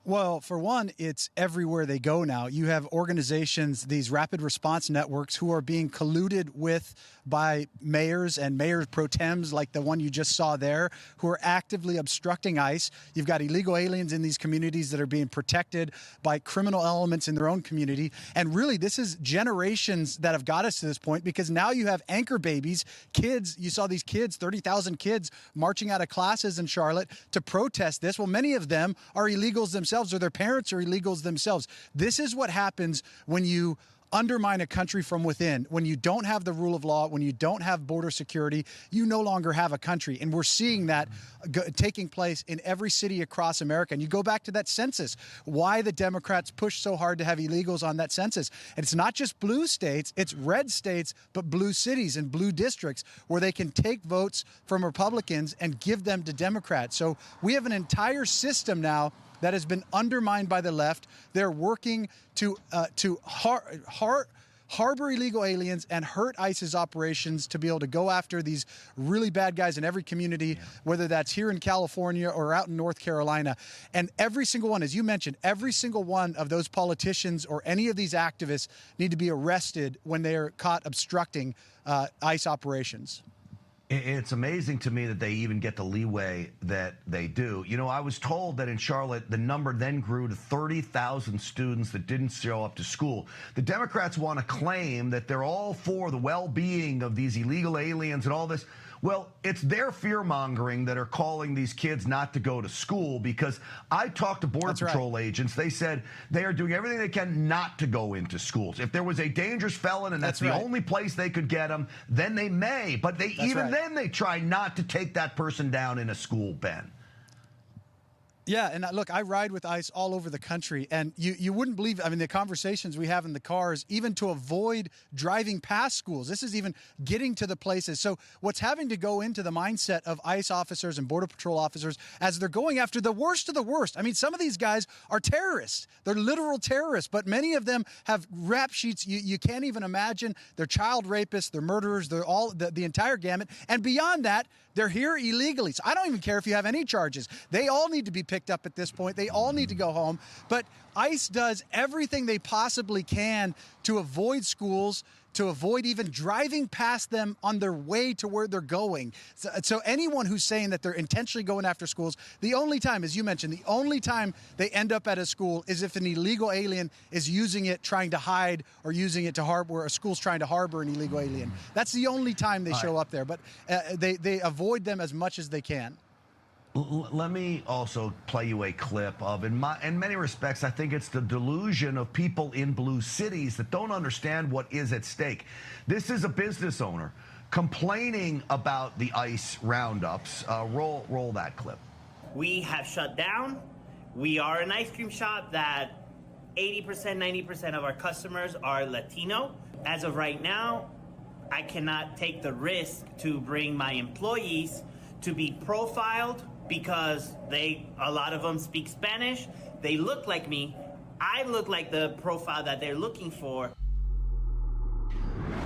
Well, for one, it's everywhere they go now. You have organizations, these rapid response networks, who are being colluded with by mayors and mayors pro tems like the one you just saw there, who are actively obstructing ICE. You've got illegal aliens in these communities that are being protected by criminal elements in their own community. And really, this is generations that have got us to this point, because now you have anchor babies, kids. You saw these kids, 30,000 kids marching out of classes in Charlotte to protest this. Well, many of them are illegals themselves, or their parents are illegals themselves. This is what happens when you undermine a country from within. When you don't have the rule of law, when you don't have border security, you no longer have a country. And we're seeing that taking place in every city across America. And you go back to that census, why the Democrats pushed so hard to have illegals on that census. And it's not just blue states, it's red states, but blue cities and blue districts where they can take votes from Republicans and give them to Democrats. So we have an entire system now that has been undermined by the left. They're working to harbor illegal aliens and hurt ICE's operations to be able to go after these really bad guys in every community, whether that's here in California or out in North Carolina. And every single one, as you mentioned, every single one of those politicians or any of these activists need to be arrested when they are caught obstructing ICE operations. It's amazing to me that they even get the leeway that they do. You know, I was told that in Charlotte, the number then grew to 30,000 students that didn't show up to school. The Democrats want to claim that they're all for the well-being of these illegal aliens and all this. Well, it's their fear-mongering that are calling these kids not to go to school, because I talked to Border Patrol agents. They said they are doing everything they can not to go into schools. If there was a dangerous felon and that's the only place they could get them, then they may. But they then they try not to take that person down in a school, Ben. Yeah, and look, I ride with ICE all over the country, and you wouldn't believe, I mean, the conversations we have in the cars, even to avoid driving past schools. This is even getting to the places. So what's having to go into the mindset of ICE officers and Border Patrol officers as they're going after the worst of the worst. I mean, some of these guys are terrorists. They're literal terrorists, but many of them have rap sheets you can't even imagine. They're child rapists, they're murderers, they're all the entire gamut. And beyond that, they're here illegally. So I don't even care if you have any charges. They all need to be picked up at this point. They all need to go home. But ICE does everything they possibly can to avoid schools, to avoid even driving past them on their way to where they're going. So anyone who's saying that they're intentionally going after schools, the only time, as you mentioned, the only time they end up at a school is if an illegal alien is using it, trying to hide, or using it to harbor, or a school's trying to harbor an illegal alien. That's the only time they show up there. But they avoid them as much as they can. Let me also play you a clip of, in many respects, I think it's the delusion of people in blue cities that don't understand what is at stake. This is a business owner complaining about the ICE roundups. Roll that clip. We have shut down. We are an ice cream shop that 80%, 90% of our customers are Latino. As of right now, I cannot take the risk to bring my employees to be profiled, because a lot of them speak Spanish. They look like me. I look like the profile that they're looking for.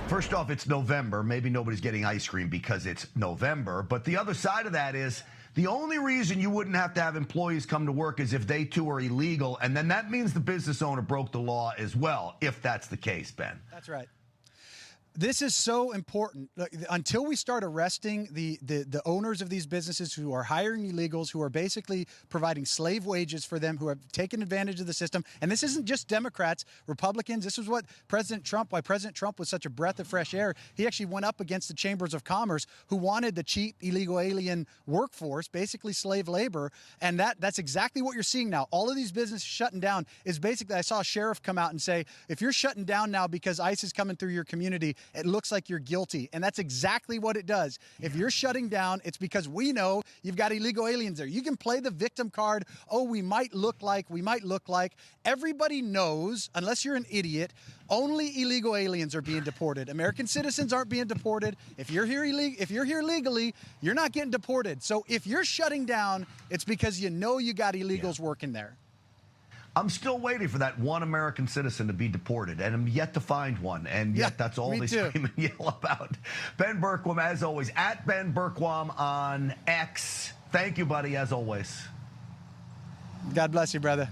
First off, it's November. Maybe nobody's getting ice cream because it's November. But the other side of that is the only reason you wouldn't have to have employees come to work is if they too are illegal. And then that means the business owner broke the law as well, if that's the case, Ben. That's right. This is so important. Until we start arresting the owners of these businesses who are hiring illegals, who are basically providing slave wages for them, who have taken advantage of the system. And this isn't just Democrats, Republicans. This is what why President Trump was such a breath of fresh air. He actually went up against the chambers of commerce, who wanted the cheap illegal alien workforce, basically slave labor. And that's exactly what you're seeing now. All of these businesses shutting down is basically, I saw a sheriff come out and say, if you're shutting down now because ICE is coming through your community, it looks like you're guilty. And that's exactly what it does. If you're shutting down, it's because we know you've got illegal aliens there. You can play the victim card. Oh, we might look like. Everybody knows, unless you're an idiot, only illegal aliens are being deported. American citizens aren't being deported. If you're here legally, you're not getting deported. So if you're shutting down, it's because you know you got illegals working there. I'm still waiting for that one American citizen to be deported, and I'm yet to find one, and yet that's all they scream and yell about. Ben Bergquam, as always, at Ben Bergquam on X. Thank you, buddy, as always. God bless you, brother.